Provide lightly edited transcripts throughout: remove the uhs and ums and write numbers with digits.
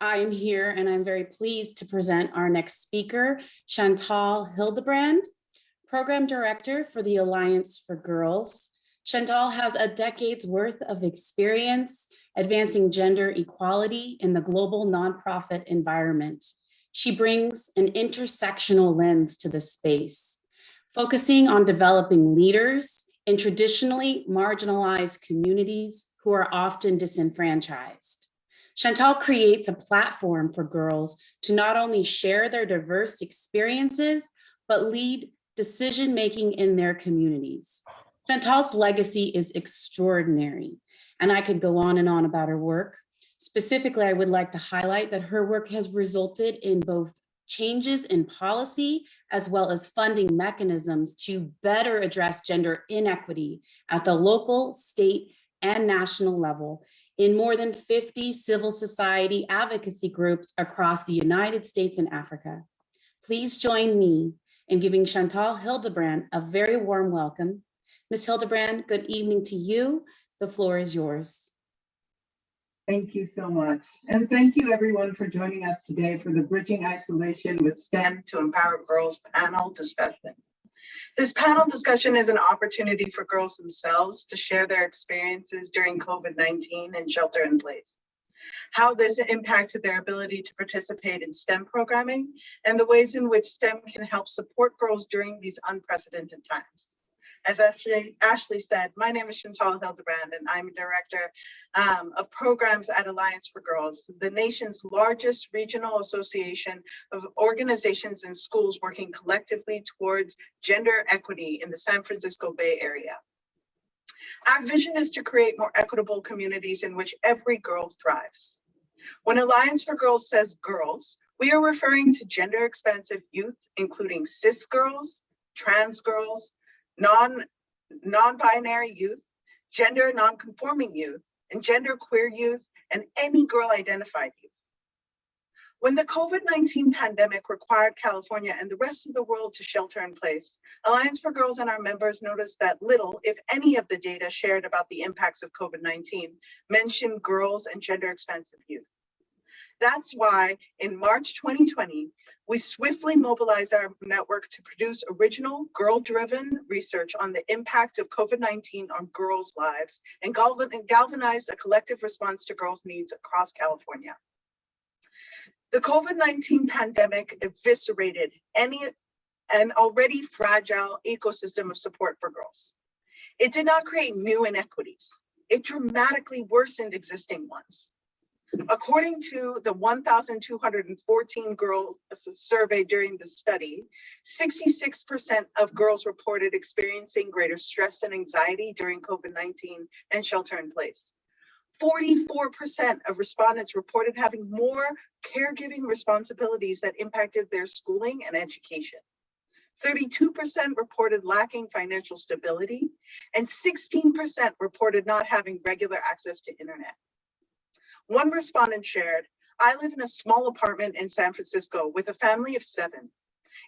I am here and I'm very pleased to present our next speaker, Chantal Hildebrand, Program Director for the Alliance for Girls. Chantal has a decade's worth of experience advancing gender equality in the global nonprofit environment. She brings an intersectional lens to the space, focusing on developing leaders in traditionally marginalized communities who are often disenfranchised. Chantal creates a platform for girls to not only share their diverse experiences, but lead decision-making in their communities. Chantal's legacy is extraordinary, and I could go on and on about her work. Specifically, I would like to highlight that her work has resulted in both changes in policy as well as funding mechanisms to better address gender inequity at the local, state, and national level in more than 50 civil society advocacy groups across the United States and Africa. Please join me in giving Chantal Hildebrand a very warm welcome. Ms. Hildebrand, good evening to you. The floor is yours. Thank you so much. And thank you everyone for joining us today for the Bridging Isolation with STEM to Empower Girls panel discussion. This panel discussion is an opportunity for girls themselves to share their experiences during COVID-19 and shelter in place, how this impacted their ability to participate in STEM programming, and the ways in which STEM can help support girls during these unprecedented times. As Ashley said, my name is Chantal Hildebrand, and I'm a director of programs at Alliance for Girls, the nation's largest regional association of organizations and schools working collectively towards gender equity in the San Francisco Bay Area. Our vision is to create more equitable communities in which every girl thrives. When Alliance for Girls says girls, we are referring to gender expansive youth, including cis girls, trans girls, non-binary youth, gender non-conforming youth, and gender queer youth, and any girl identified youth. When the COVID-19 pandemic required California and the rest of the world to shelter in place, Alliance for Girls and our members noticed that little, if any, of the data shared about the impacts of COVID-19 mentioned girls and gender expansive youth. That's why in March 2020, we swiftly mobilized our network to produce original girl-driven research on the impact of COVID-19 on girls' lives and galvanized a collective response to girls' needs across California. The COVID-19 pandemic eviscerated an already fragile ecosystem of support for girls. It did not create new inequities. It dramatically worsened existing ones. According to the 1,214 girls surveyed during the study, 66% of girls reported experiencing greater stress and anxiety during COVID-19 and shelter in place. 44% of respondents reported having more caregiving responsibilities that impacted their schooling and education. 32% reported lacking financial stability, and 16% reported not having regular access to internet. One respondent shared, "I live in a small apartment in San Francisco with a family of 7.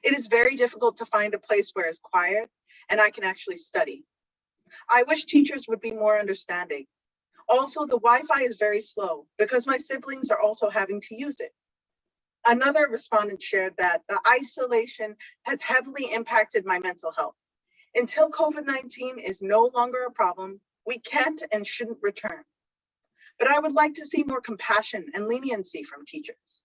It is very difficult to find a place where it's quiet and I can actually study. I wish teachers would be more understanding. Also, the Wi-Fi is very slow because my siblings are also having to use it." Another respondent shared that the isolation has heavily impacted my mental health. Until COVID-19 is no longer a problem, we can't and shouldn't return. But I would like to see more compassion and leniency from teachers.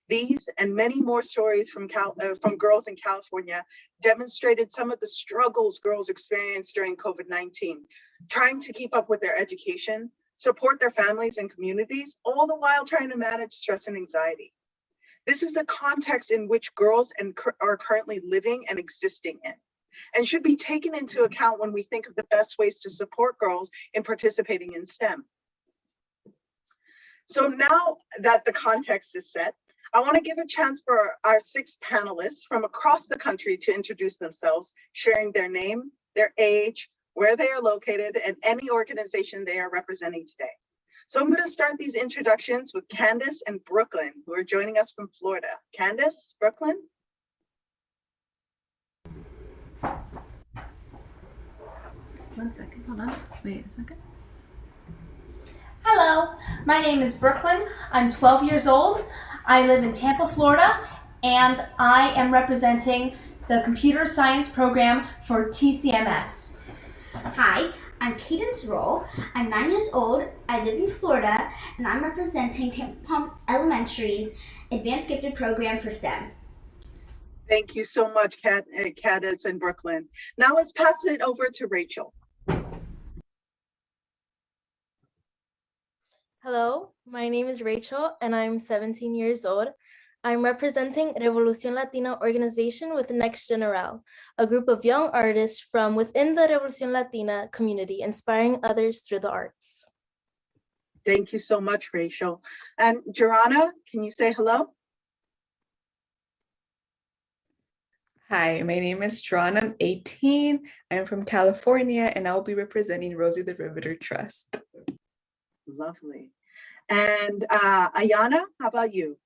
These and many more stories from girls in California demonstrated some of the struggles girls experienced during COVID-19, trying to keep up with their education, support their families and communities, all the while trying to manage stress and anxiety. This is the context in which girls are currently living and existing in, and should be taken into account when we think of the best ways to support girls in participating in STEM. So now that the context is set, I want to give a chance for our 6 panelists from across the country to introduce themselves, sharing their name, their age, where they are located, and any organization they are representing today. So I'm going to start these introductions with Candace and Brooklyn, who are joining us from Florida. Candace, Brooklyn? One second, hold on, wait a second. Hello, my name is Brooklyn. I'm 12 years old. I live in Tampa, Florida, and I am representing the computer science program for TCMS. Hi, I'm Cadence Roll. I'm 9 years old. I live in Florida, and I'm representing Tampa Elementary's Advanced Gifted Program for STEM. Thank you so much, Cadence and Brooklyn. Now let's pass it over to Rachel. Hello, my name is Rachel and I'm 17 years old. I'm representing Revolución Latina organization with Next General, a group of young artists from within the Revolución Latina community, inspiring others through the arts. Thank you so much, Rachel. And Jorana, can you say hello? Hi, my name is John. I'm 18. I'm from California, and I'll be representing Rosie the Riveter Trust. Lovely. And Ayana, how about you?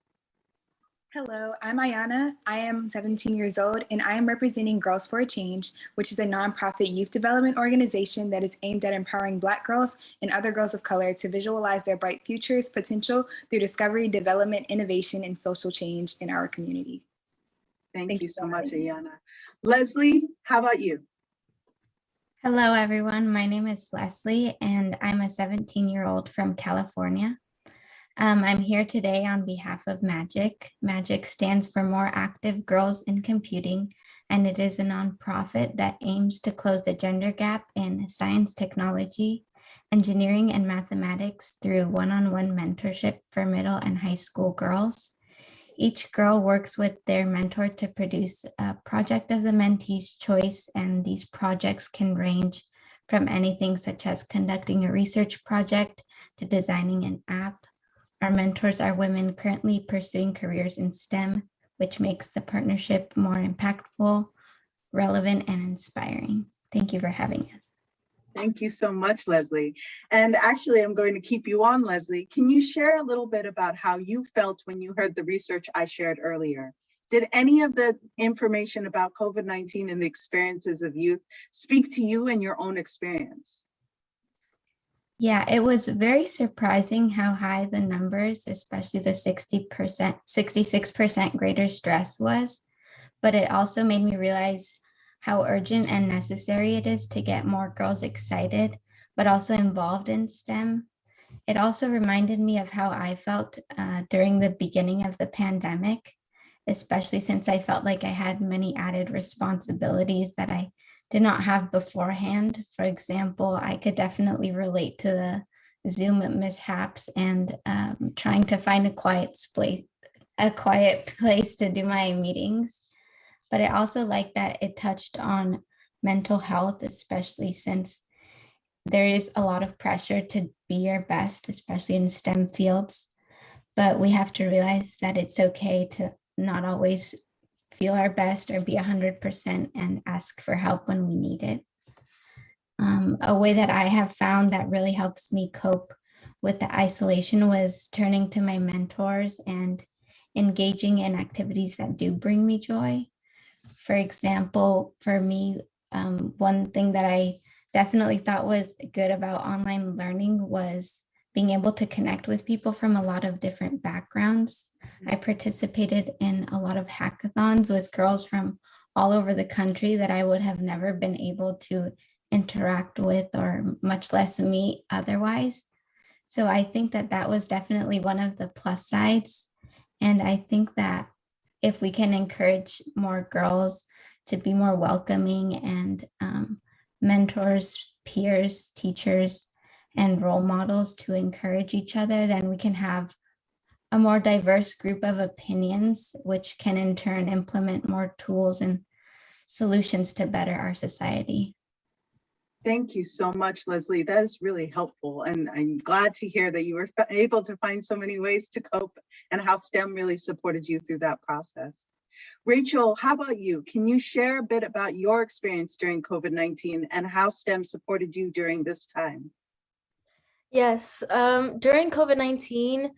Hello, I'm Ayana. I am 17 years old, and I am representing Girls for a Change, which is a nonprofit youth development organization that is aimed at empowering Black girls and other girls of color to visualize their bright futures potential through discovery, development, innovation, and social change in our community. Thank you so much, Ayana. Leslie, how about you? Hello, everyone. My name is Leslie, and I'm a 17-year-old from California. I'm here today on behalf of MAGIC. MAGIC stands for More Active Girls in Computing, and it is a nonprofit that aims to close the gender gap in science, technology, engineering, and mathematics through one-on-one mentorship for middle and high school girls. Each girl works with their mentor to produce a project of the mentee's choice, and these projects can range from anything such as conducting a research project to designing an app. Our mentors are women currently pursuing careers in STEM, which makes the partnership more impactful, relevant, and inspiring. Thank you for having us. Thank you so much, Leslie. And actually, I'm going to keep you on, Leslie. Can you share a little bit about how you felt when you heard the research I shared earlier? Did any of the information about COVID-19 and the experiences of youth speak to you and your own experience? Yeah, it was very surprising how high the numbers, especially the 66% greater stress was, but it also made me realize how urgent and necessary it is to get more girls excited, but also involved in STEM. It also reminded me of how I felt during the beginning of the pandemic, especially since I felt like I had many added responsibilities that I did not have beforehand. For example, I could definitely relate to the Zoom mishaps and trying to find a quiet place to do my meetings. But I also like that it touched on mental health, especially since there is a lot of pressure to be your best, especially in STEM fields. But we have to realize that it's okay to not always feel our best or be 100% and ask for help when we need it. A way that I have found that really helps me cope with the isolation was turning to my mentors and engaging in activities that do bring me joy. For example, for me, one thing that I definitely thought was good about online learning was being able to connect with people from a lot of different backgrounds. I participated in a lot of hackathons with girls from all over the country that I would have never been able to interact with or much less meet otherwise. So I think that that was definitely one of the plus sides. And I think that if we can encourage more girls to be more welcoming and mentors, peers, teachers, and role models to encourage each other, then we can have a more diverse group of opinions, which can in turn implement more tools and solutions to better our society. Thank you so much, Leslie. That is really helpful. And I'm glad to hear that you were able to find so many ways to cope and how STEM really supported you through that process. Rachel, how about you? Can you share a bit about your experience during COVID-19 and how STEM supported you during this time? Yes, during COVID-19,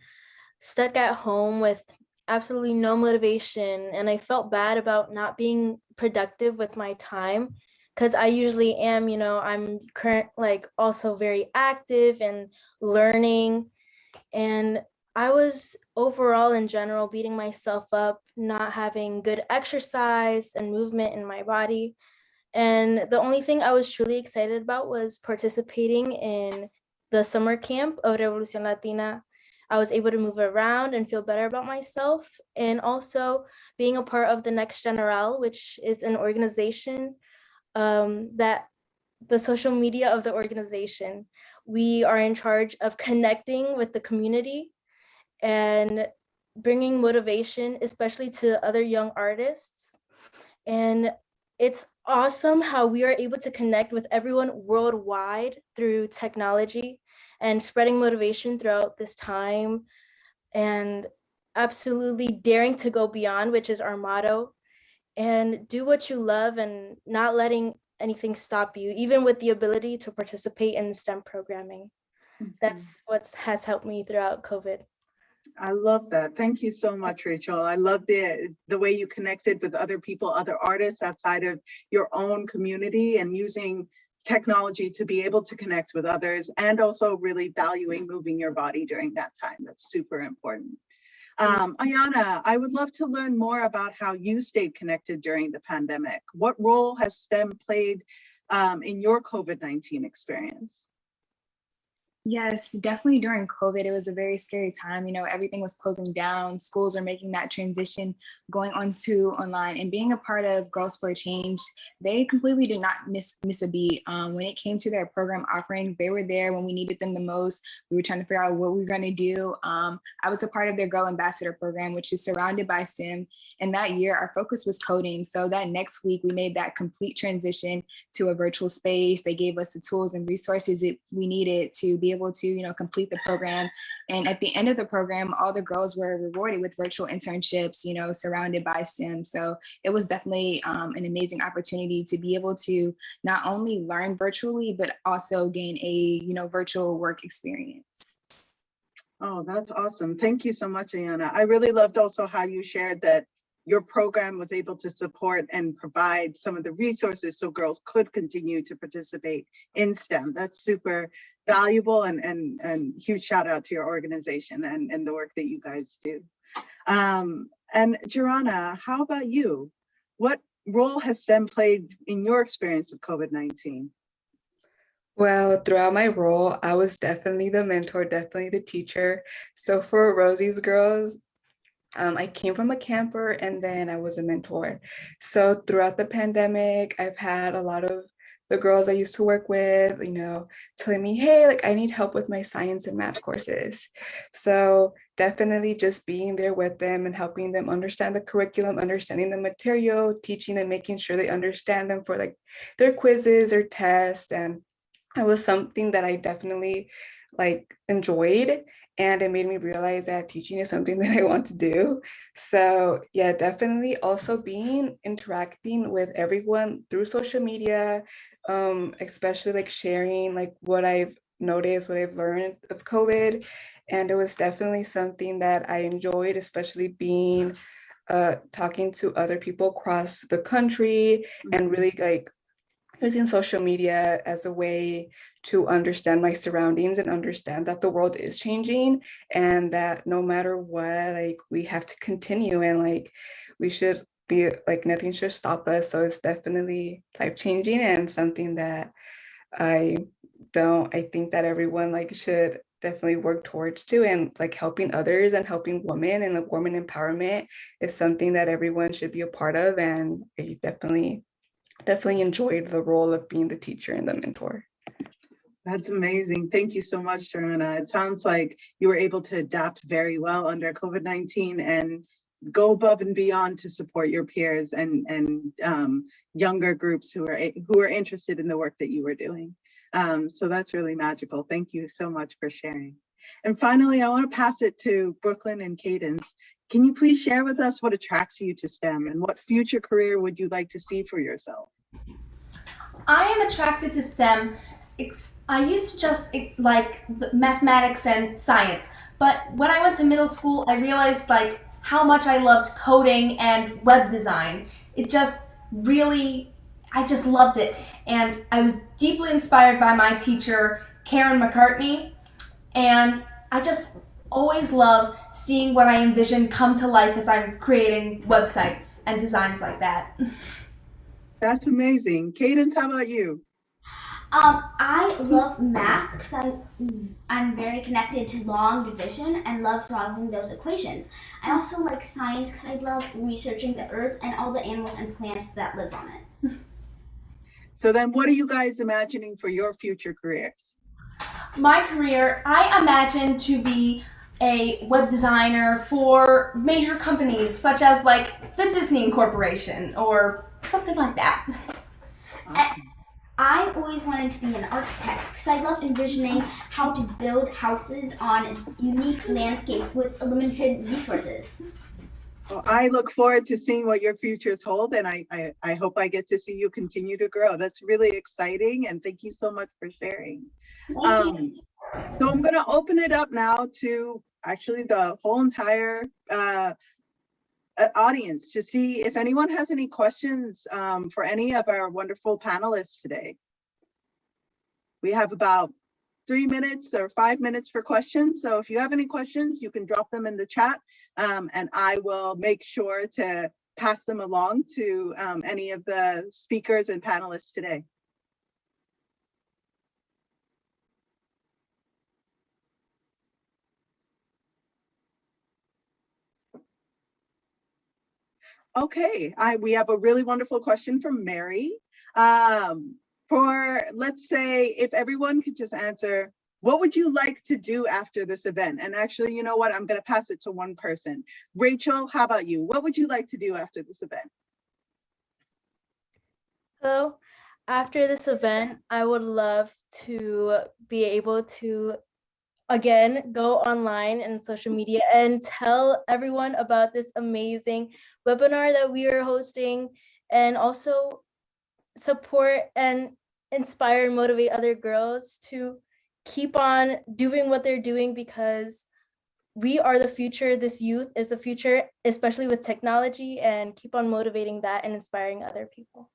stuck at home with absolutely no motivation, and I felt bad about not being productive with my time because I usually am, I'm also very active and learning. And I was overall in general beating myself up, not having good exercise and movement in my body. And the only thing I was truly excited about was participating in the summer camp of Revolución Latina. I was able to move around and feel better about myself, and also being a part of the Next General, which is an organization that the social media of the organization. We are in charge of connecting with the community and bringing motivation, especially to other young artists. And it's awesome how we are able to connect with everyone worldwide through technology and spreading motivation throughout this time, and absolutely daring to go beyond, which is our motto, and do what you love and not letting anything stop you, even with the ability to participate in STEM programming. That's what has helped me throughout COVID. I love that. Thank you so much, Rachel. I love the way you connected with other people, other artists outside of your own community, and using technology to be able to connect with others, and also really valuing moving your body during that time. That's super important. Ayana, I would love to learn more about how you stayed connected during the pandemic. What role has STEM played in your COVID-19 experience? Yes, definitely during COVID, it was a very scary time. Everything was closing down. Schools are making that transition, going on to online, and being a part of Girls for Change, they completely did not miss a beat. When it came to their program offering, they were there when we needed them the most. We were trying to figure out what we were going to do. I was a part of their Girl Ambassador program, which is surrounded by STEM. And that year, our focus was coding. So that next week, we made that complete transition to a virtual space. They gave us the tools and resources that we needed to be able to complete the program. And at the end of the program, all the girls were rewarded with virtual internships, surrounded by STEM. So it was definitely an amazing opportunity to be able to not only learn virtually, but also gain a virtual work experience. Oh, that's awesome. Thank you so much, Ayana. I really loved also how you shared that your program was able to support and provide some of the resources so girls could continue to participate in STEM. That's super valuable, and huge shout out to your organization and the work that you guys do. And Jorana, how about you? What role has STEM played in your experience of COVID-19? Well, throughout my role, I was definitely the mentor, definitely the teacher. So for Rosie's Girls, I came from a camper, and then I was a mentor. So throughout the pandemic, I've had a lot of the girls I used to work with, telling me, hey, I need help with my science and math courses. So definitely just being there with them and helping them understand the curriculum, understanding the material, teaching them, making sure they understand them for their quizzes or tests. And it was something that I definitely enjoyed. And it made me realize that teaching is something that I want to do. So yeah, definitely also interacting with everyone through social media, especially sharing what I've noticed, what I've learned of COVID. And it was definitely something that I enjoyed, especially talking to other people across the country, and really using social media as a way to understand my surroundings and understand that the world is changing, and that no matter what, we have to continue, and we should be nothing should stop us. So it's definitely life-changing, and something that I think that everyone should definitely work towards too. And helping others and helping women and women empowerment is something that everyone should be a part of. And I definitely enjoyed the role of being the teacher and the mentor. That's amazing. Thank you so much, Joanna. It sounds like you were able to adapt very well under COVID-19 and go above and beyond to support your peers and younger groups who are interested in the work that you were doing. So that's really magical. Thank you so much for sharing. And finally, I want to pass it to Brooklyn and Cadence. Can you please share with us what attracts you to STEM, and what future career would you like to see for yourself? I am attracted to STEM. I used to just like mathematics and science, but when I went to middle school, I realized how much I loved coding and web design. It just really I just loved it. And I was deeply inspired by my teacher, Karen McCartney. And I just always love seeing what I envision come to life as I'm creating websites and designs like that. That's amazing. Cadence, how about you? I love math because I'm very connected to long division and love solving those equations. I also like science because I love researching the earth and all the animals and plants that live on it. So then what are you guys imagining for your future careers? My career, I imagine to be a web designer for major companies such as like the Disney Corporation or something like that. I always wanted to be an architect because I love envisioning how to build houses on unique landscapes with limited resources. Well, I look forward to seeing what your futures hold, and I hope I get to see you continue to grow. That's really exciting, and thank you so much for sharing. So I'm going to open it up now to actually the whole entire audience to see if anyone has any questions for any of our wonderful panelists today. We have about 3 minutes or 5 minutes for questions. So if you have any questions, you can drop them in the chat and I will make sure to pass them along to any of the speakers and panelists today. Okay, we have a really wonderful question from Mary. For, let's say, if everyone could just answer, what would you like to do after this event? And actually, you know what? I'm going to pass it to one person. Rachel, how about you? What would you like to do after this event? So after this event, I would love to be able to again go online and social media and tell everyone about this amazing webinar that we are hosting, and also support and inspire and motivate other girls to keep on doing what they're doing, because we are the future. This youth is the future, especially with technology, and keep on motivating that and inspiring other people.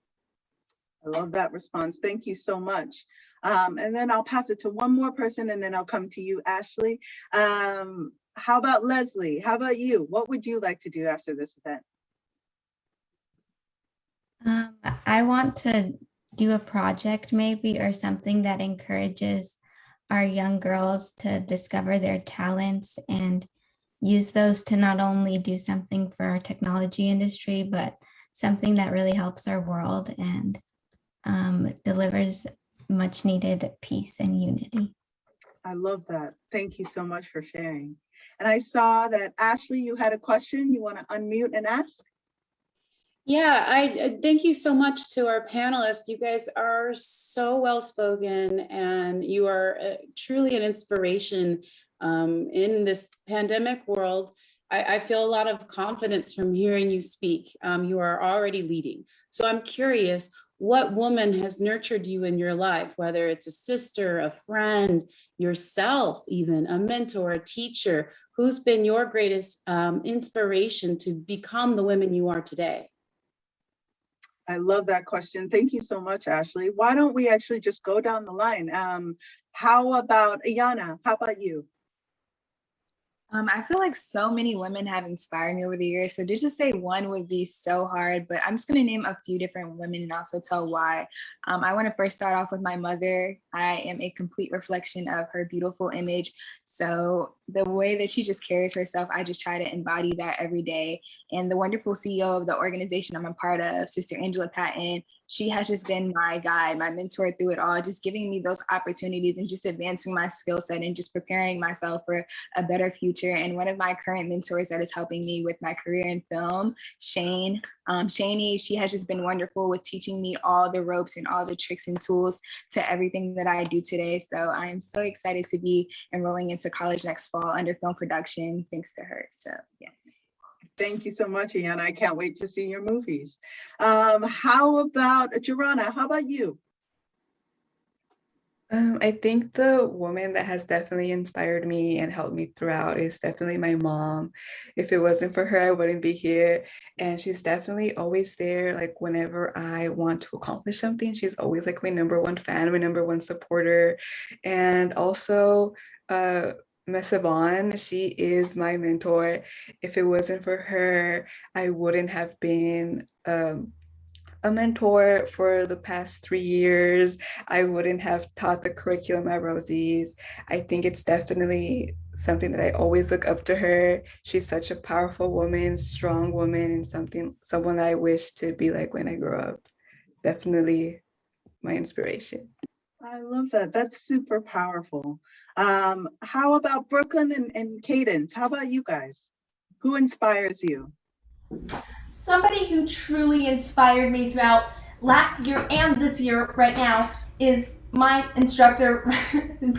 I love that response. Thank you so much. And then I'll pass it to one more person and then I'll come to you, Ashley. How about Leslie? How about you? What would you like to do after this event? I want to do a project maybe, or something that encourages our young girls to discover their talents and use those to not only do something for our technology industry, but something that really helps our world and delivers much needed peace and unity. I love that. Thank you so much for sharing. And I saw that Ashley, you had a question you want to unmute and ask? Yeah, I thank you so much to our panelists. You guys are so well spoken and you are truly an inspiration in this pandemic world. I feel a lot of confidence from hearing you speak. You are already leading. So I'm curious, what woman has nurtured you in your life, whether it's a sister, a friend, yourself, even a mentor, a teacher? Who's been your greatest inspiration to become the women you are today? I love that question. Thank you so much, Ashley. Why don't we actually just go down the line? How about Ayana? How about you? I feel like so many women have inspired me over the years. So to just say one would be so hard, but I'm just going to name a few different women and also tell why. I want to first start off with my mother. I am a complete reflection of her beautiful image. So the way that she just carries herself, I just try to embody that every day. And the wonderful CEO of the organization I'm a part of, Sister Angela Patton, she has just been my guide, my mentor through it all, just giving me those opportunities and just advancing my skill set and just preparing myself for a better future. And one of my current mentors that is helping me with my career in film, Shane. Shani, she has just been wonderful with teaching me all the ropes and all the tricks and tools to everything that I do today. So I am so excited to be enrolling into college next fall under film production, thanks to her. So yes. Thank you so much, Ayana. I can't wait to see your movies. How about Jorana? How about you? I think the woman that has definitely inspired me and helped me throughout is definitely my mom. If it wasn't for her, I wouldn't be here. And she's definitely always there. Like whenever I want to accomplish something, she's always like my number one fan, my number one supporter. And also, Miss Yvonne, she is my mentor. If it wasn't for her, I wouldn't have been a mentor for the past 3 years. I wouldn't have taught the curriculum at Rosie's. I think it's definitely something that I always look up to her. She's such a powerful woman, strong woman, and someone that I wish to be like when I grow up. Definitely my inspiration. I love that. That's super powerful. How about Brooklyn and Cadence? How about you guys? Who inspires you? Somebody who truly inspired me throughout last year and this year right now is my instructor,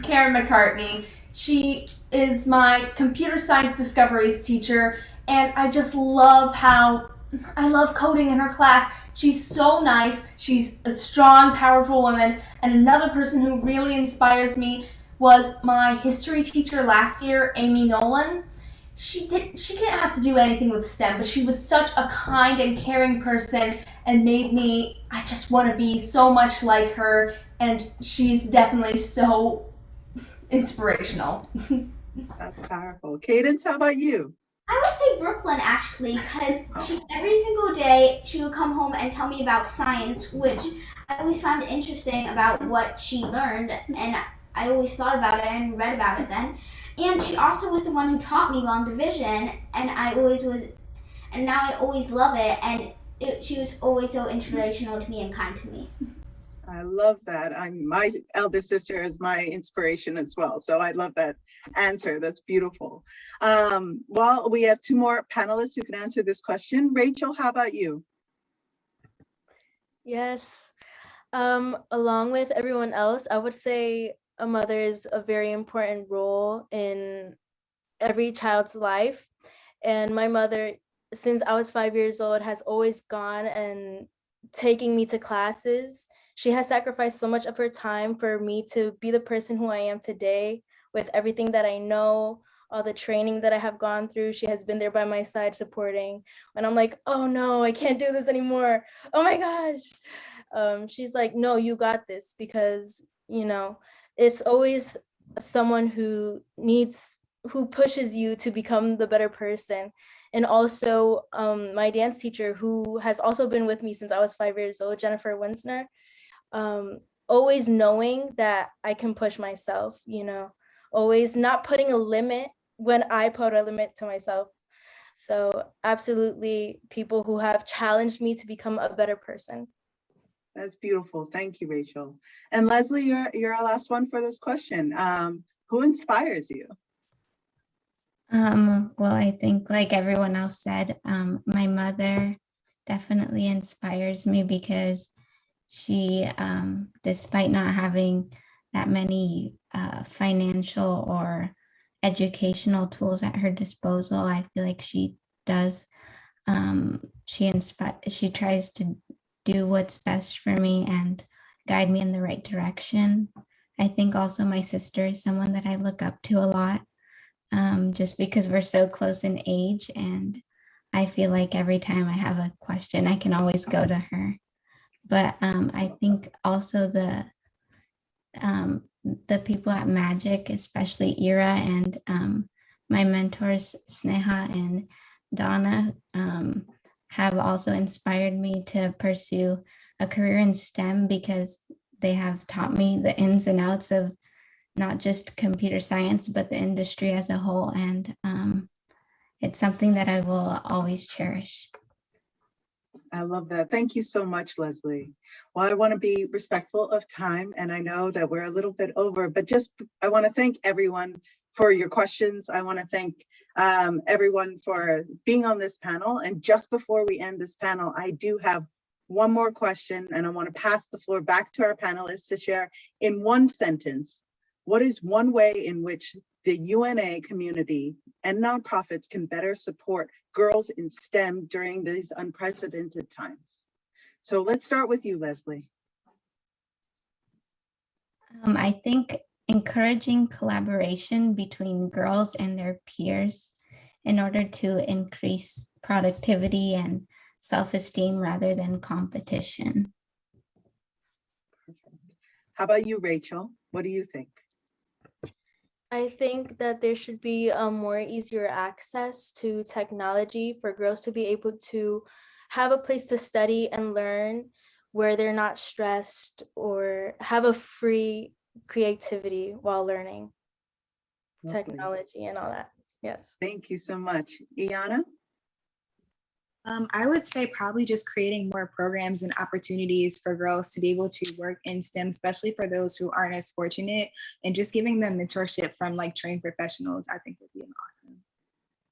Karen McCartney. She is my computer science discoveries teacher, and I just love how I love coding in her class. She's so nice. She's a strong, powerful woman. And another person who really inspires me was my history teacher last year, Amy Nolan. She didn't have to do anything with STEM, but she was such a kind and caring person and made me, I just want to be so much like her, and she's definitely so inspirational. That's powerful. Cadence, how about you? I would say Brooklyn actually, because every single day she would come home and tell me about science, which I always found interesting about what she learned, and I always thought about it and read about it then. And she also was the one who taught me long division, and now I always love it, and she was always so inspirational to me and kind to me. I love that. My eldest sister is my inspiration as well. So I love that answer. That's beautiful. Well, we have two more panelists who can answer this question. Rachel, how about you? Yes. Along with everyone else, I would say a mother is a very important role in every child's life. And my mother, since I was 5 years old, has always gone and taking me to classes. She has sacrificed so much of her time for me to be the person who I am today, with everything that I know, all the training that I have gone through. She has been there by my side supporting when I'm like, oh no, I can't do this anymore. Oh my gosh. She's like, no, you got this, because, it's always someone who pushes you to become the better person. And also my dance teacher, who has also been with me since I was 5 years old, Jennifer Winsner, always knowing that I can push myself, always not putting a limit when I put a limit to myself. So absolutely people who have challenged me to become a better person. That's beautiful. Thank you, Rachel. And Leslie, you're our last one for this question. Who inspires you? Well, I think like everyone else said, my mother definitely inspires me because she, despite not having that many financial or educational tools at her disposal, I feel like she does. She tries to do what's best for me and guide me in the right direction. I think also my sister is someone that I look up to a lot, just because we're so close in age, and I feel like every time I have a question, I can always go to her. But I think also the people at Magic, especially Ira and my mentors, Sneha and Donna, have also inspired me to pursue a career in STEM, because they have taught me the ins and outs of not just computer science, but the industry as a whole. And it's something that I will always cherish. I love that. Thank you so much, Leslie. Well, I want to be respectful of time, and I know that we're a little bit over, but I want to thank everyone for your questions. I want to thank everyone for being on this panel. And just before we end this panel, I do have one more question, and I want to pass the floor back to our panelists to share in one sentence, what is one way in which the UNA community and nonprofits can better support girls in STEM during these unprecedented times? So let's start with you, Leslie. I think encouraging collaboration between girls and their peers in order to increase productivity and self-esteem rather than competition. How about you, Rachel? What do you think? I think that there should be a more easier access to technology for girls to be able to have a place to study and learn where they're not stressed or have a free creativity while learning Lovely. technology and all that. Yes. Thank you so much. Iana? I would say probably just creating more programs and opportunities for girls to be able to work in STEM, especially for those who aren't as fortunate, and just giving them mentorship from like trained professionals, I think would be awesome.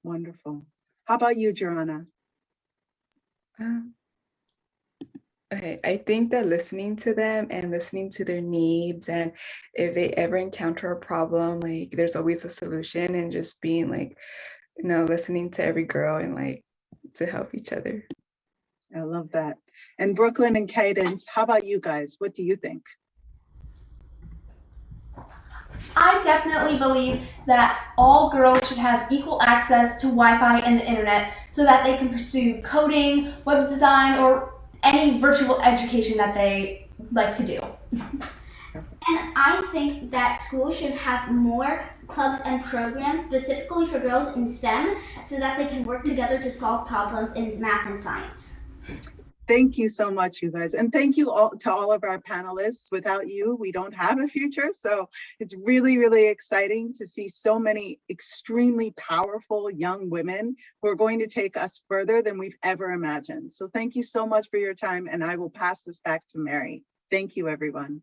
Wonderful. How about you, Joanna? Okay, I think that listening to them and listening to their needs, and if they ever encounter a problem, like there's always a solution, and just being like, listening to every girl and like to help each other. I love that. And Brooklyn and Cadence, how about you guys? What do you think? I definitely believe that all girls should have equal access to Wi-Fi and the internet so that they can pursue coding, web design, or any virtual education that they like to do. And I think that schools should have more clubs and programs specifically for girls in STEM so that they can work together to solve problems in math and science. Thank you so much, you guys. And thank you all to all of our panelists. Without you, we don't have a future. So it's really, really exciting to see so many extremely powerful young women who are going to take us further than we've ever imagined. So thank you so much for your time. And I will pass this back to Mary. Thank you, everyone.